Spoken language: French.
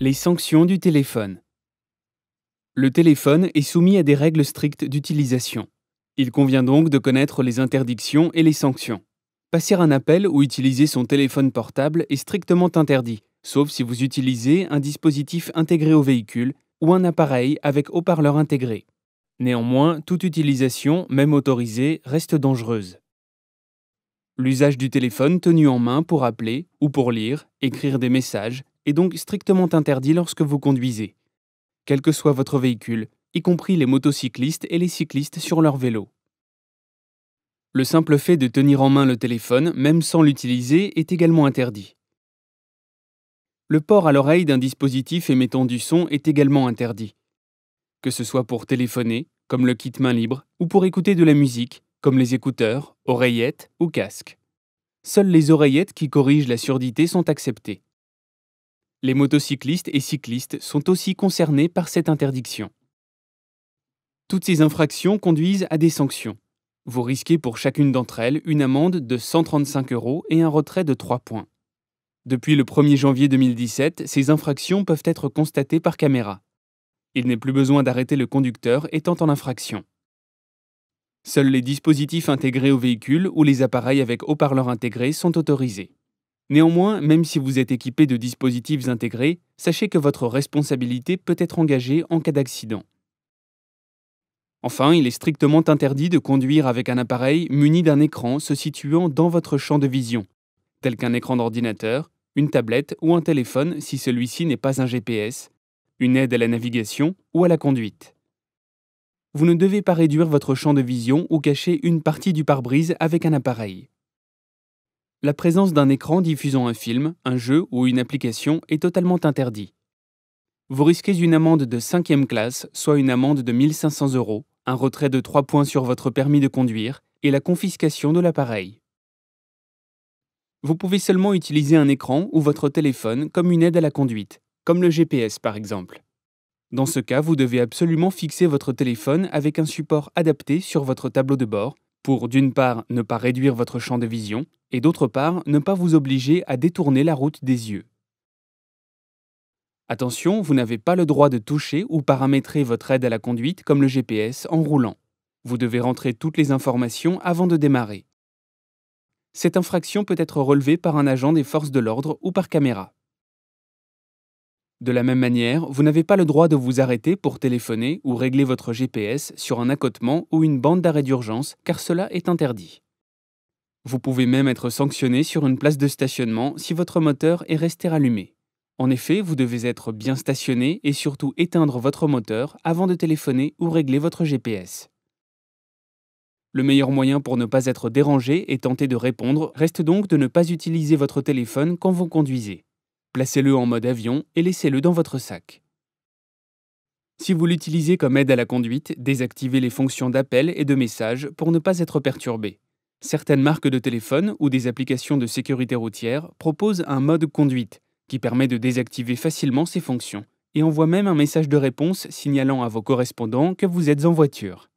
Les sanctions du téléphone. Le téléphone est soumis à des règles strictes d'utilisation. Il convient donc de connaître les interdictions et les sanctions. Passer un appel ou utiliser son téléphone portable est strictement interdit, sauf si vous utilisez un dispositif intégré au véhicule ou un appareil avec haut-parleur intégré. Néanmoins, toute utilisation, même autorisée, reste dangereuse. L'usage du téléphone tenu en main pour appeler ou pour lire, écrire des messages est donc strictement interdit lorsque vous conduisez, quel que soit votre véhicule, y compris les motocyclistes et les cyclistes sur leur vélo. Le simple fait de tenir en main le téléphone, même sans l'utiliser, est également interdit. Le port à l'oreille d'un dispositif émettant du son est également interdit, que ce soit pour téléphoner, comme le kit main libre, ou pour écouter de la musique, comme les écouteurs, oreillettes ou casques. Seules les oreillettes qui corrigent la surdité sont acceptées. Les motocyclistes et cyclistes sont aussi concernés par cette interdiction. Toutes ces infractions conduisent à des sanctions. Vous risquez pour chacune d'entre elles une amende de 135 € et un retrait de 3 points. Depuis le 1er janvier 2017, ces infractions peuvent être constatées par caméra. Il n'est plus besoin d'arrêter le conducteur étant en infraction. Seuls les dispositifs intégrés au véhicule ou les appareils avec haut-parleur intégré sont autorisés. Néanmoins, même si vous êtes équipé de dispositifs intégrés, sachez que votre responsabilité peut être engagée en cas d'accident. Enfin, il est strictement interdit de conduire avec un appareil muni d'un écran se situant dans votre champ de vision, tel qu'un écran d'ordinateur, une tablette ou un téléphone si celui-ci n'est pas un GPS, une aide à la navigation ou à la conduite. Vous ne devez pas réduire votre champ de vision ou cacher une partie du pare-brise avec un appareil. La présence d'un écran diffusant un film, un jeu ou une application est totalement interdit. Vous risquez une amende de 5e classe, soit une amende de 1 500 €, un retrait de 3 points sur votre permis de conduire et la confiscation de l'appareil. Vous pouvez seulement utiliser un écran ou votre téléphone comme une aide à la conduite, comme le GPS par exemple. Dans ce cas, vous devez absolument fixer votre téléphone avec un support adapté sur votre tableau de bord pour, d'une part, ne pas réduire votre champ de vision et d'autre part, ne pas vous obliger à détourner la route des yeux. Attention, vous n'avez pas le droit de toucher ou paramétrer votre aide à la conduite comme le GPS en roulant. Vous devez rentrer toutes les informations avant de démarrer. Cette infraction peut être relevée par un agent des forces de l'ordre ou par caméra. De la même manière, vous n'avez pas le droit de vous arrêter pour téléphoner ou régler votre GPS sur un accotement ou une bande d'arrêt d'urgence, car cela est interdit. Vous pouvez même être sanctionné sur une place de stationnement si votre moteur est resté rallumé. En effet, vous devez être bien stationné et surtout éteindre votre moteur avant de téléphoner ou régler votre GPS. Le meilleur moyen pour ne pas être dérangé et tenter de répondre reste donc de ne pas utiliser votre téléphone quand vous conduisez. Placez-le en mode avion et laissez-le dans votre sac. Si vous l'utilisez comme aide à la conduite, désactivez les fonctions d'appel et de message pour ne pas être perturbé. Certaines marques de téléphone ou des applications de sécurité routière proposent un mode conduite qui permet de désactiver facilement ces fonctions et envoie même un message de réponse signalant à vos correspondants que vous êtes en voiture.